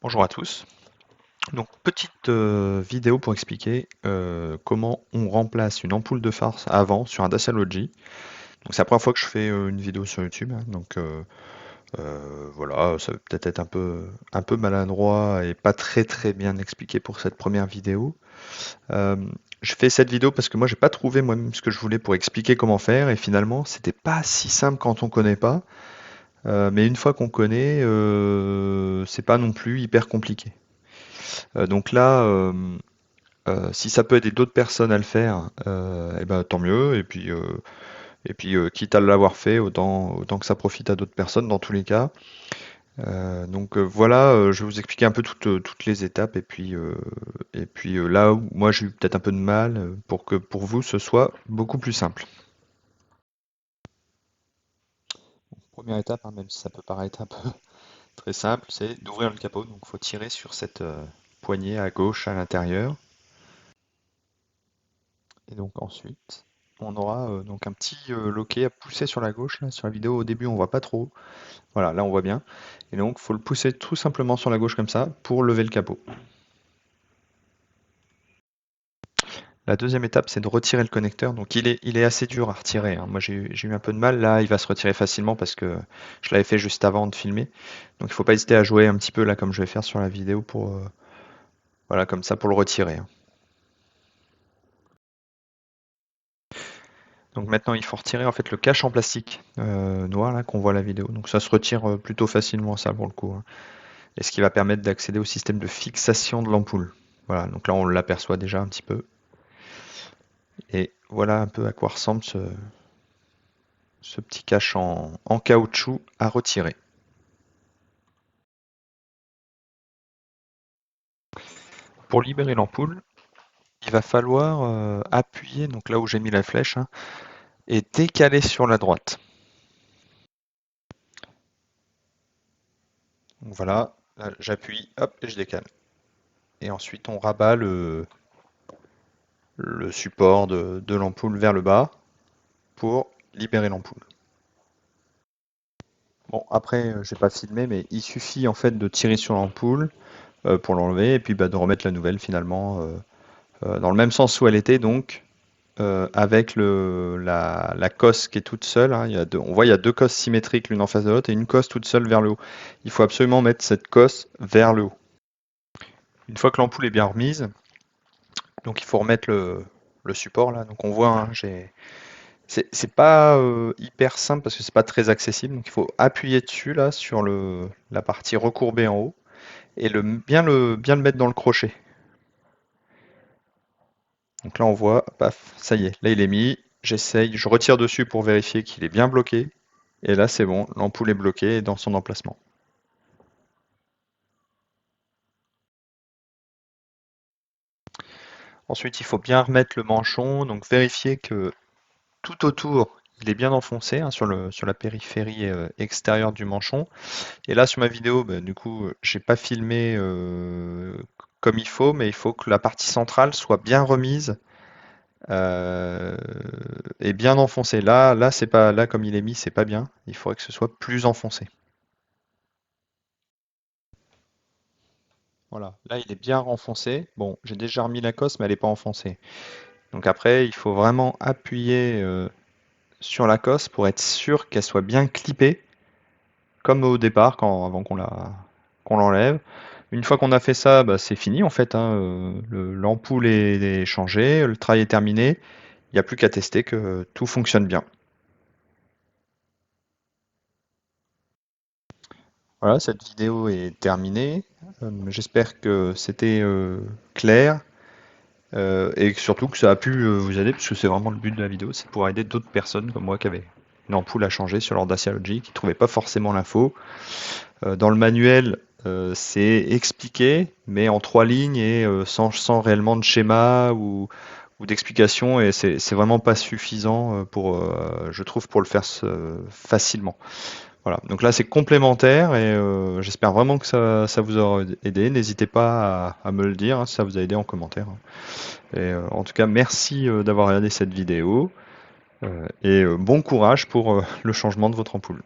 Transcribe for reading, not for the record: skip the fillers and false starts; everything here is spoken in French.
Bonjour à tous. Donc petite vidéo pour expliquer comment on remplace une ampoule de phare avant sur un Dacia Logi. Donc c'est la première fois que je fais une vidéo sur YouTube, hein, donc voilà, ça va peut-être être un peu maladroit et pas très très bien expliqué pour cette première vidéo. Euh, je fais cette vidéo parce que moi j'ai pas trouvé moi-même ce que je voulais pour expliquer comment faire et finalement c'était pas si simple quand on connaît pas. Mais une fois qu'on connaît, c'est pas non plus hyper compliqué. Donc là, si ça peut aider d'autres personnes à le faire, et ben, tant mieux. Et puis, quitte à l'avoir fait, autant que ça profite à d'autres personnes dans tous les cas. Donc voilà, je vais vous expliquer un peu toutes les étapes. Et puis là où moi j'ai eu peut-être un peu de mal, pour que pour vous ce soit beaucoup plus simple. Première étape, hein, même si ça peut paraître un peu très simple, c'est d'ouvrir le capot. Donc il faut tirer sur cette poignée à gauche à l'intérieur. Et donc ensuite, on aura donc un petit loquet à pousser sur la gauche. Là, sur la vidéo au début, on voit pas trop. Voilà, là on voit bien. Et donc, faut le pousser tout simplement sur la gauche comme ça pour lever le capot. La deuxième étape, c'est de retirer le connecteur. Donc il est assez dur à retirer, hein. Moi j'ai eu un peu de mal. Là, il va se retirer facilement parce que je l'avais fait juste avant de filmer. Donc il faut pas hésiter à jouer un petit peu là comme je vais faire sur la vidéo pour voilà comme ça pour le retirer, hein. Donc maintenant, il faut retirer en fait le cache en plastique noir là qu'on voit à la vidéo. Donc ça se retire plutôt facilement ça pour le coup, hein. Et ce qui va permettre d'accéder au système de fixation de l'ampoule. Voilà, donc là on l'aperçoit déjà un petit peu. Et voilà un peu à quoi ressemble ce petit cache en caoutchouc à retirer. Pour libérer l'ampoule, il va falloir appuyer, donc là où j'ai mis la flèche, hein, et décaler sur la droite. Donc voilà, là, j'appuie, hop, et je décale. Et ensuite on rabat le support de l'ampoule vers le bas pour libérer l'ampoule. Bon, après, j'ai pas filmé, mais il suffit en fait de tirer sur l'ampoule pour l'enlever et puis bah, de remettre la nouvelle finalement dans le même sens où elle était donc avec la cosse qui est toute seule, hein. On voit il y a deux cosses symétriques l'une en face de l'autre et une cosse toute seule vers le haut. Il faut absolument mettre cette cosse vers le haut. Une fois que l'ampoule est bien remise, donc il faut remettre le support là. Donc on voit, hein, c'est pas hyper simple parce que c'est pas très accessible. Donc il faut appuyer dessus là sur la partie recourbée en haut et bien le mettre dans le crochet. Donc là on voit, paf, ça y est, là il est mis. J'essaye, je retire dessus pour vérifier qu'il est bien bloqué. Et là c'est bon, l'ampoule est bloquée dans son emplacement. Ensuite il faut bien remettre le manchon, donc vérifier que tout autour il est bien enfoncé, hein, sur la périphérie extérieure du manchon. Et là sur ma vidéo, bah, du coup, j'ai pas filmé comme il faut, mais il faut que la partie centrale soit bien remise euh, et bien enfoncée. Là c'est pas là comme il est mis, c'est pas bien. Il faudrait que ce soit plus enfoncé. Voilà, là il est bien renfoncé. Bon, j'ai déjà remis la cosse, mais elle n'est pas enfoncée. Donc après, il faut vraiment appuyer sur la cosse pour être sûr qu'elle soit bien clippée, comme au départ, avant qu'on l'enlève. Une fois qu'on a fait ça, bah, c'est fini en fait, hein. L'ampoule est changée, le travail est terminé. Il n'y a plus qu'à tester que tout fonctionne bien. Voilà, cette vidéo est terminée. J'espère que c'était clair et surtout que ça a pu vous aider, parce que c'est vraiment le but de la vidéo, c'est de pouvoir aider d'autres personnes comme moi qui avaient une ampoule à changer sur leur Dacia Logi, qui ne trouvaient pas forcément l'info. Dans le manuel, c'est expliqué, mais en 3 lignes et sans réellement de schéma ou d'explication, et c'est vraiment pas suffisant je trouve, pour le faire facilement. Voilà, donc là c'est complémentaire et j'espère vraiment que ça vous aura aidé. N'hésitez pas à me le dire, hein, si ça vous a aidé en commentaire, hein. Et en tout cas, merci d'avoir regardé cette vidéo et bon courage pour le changement de votre ampoule.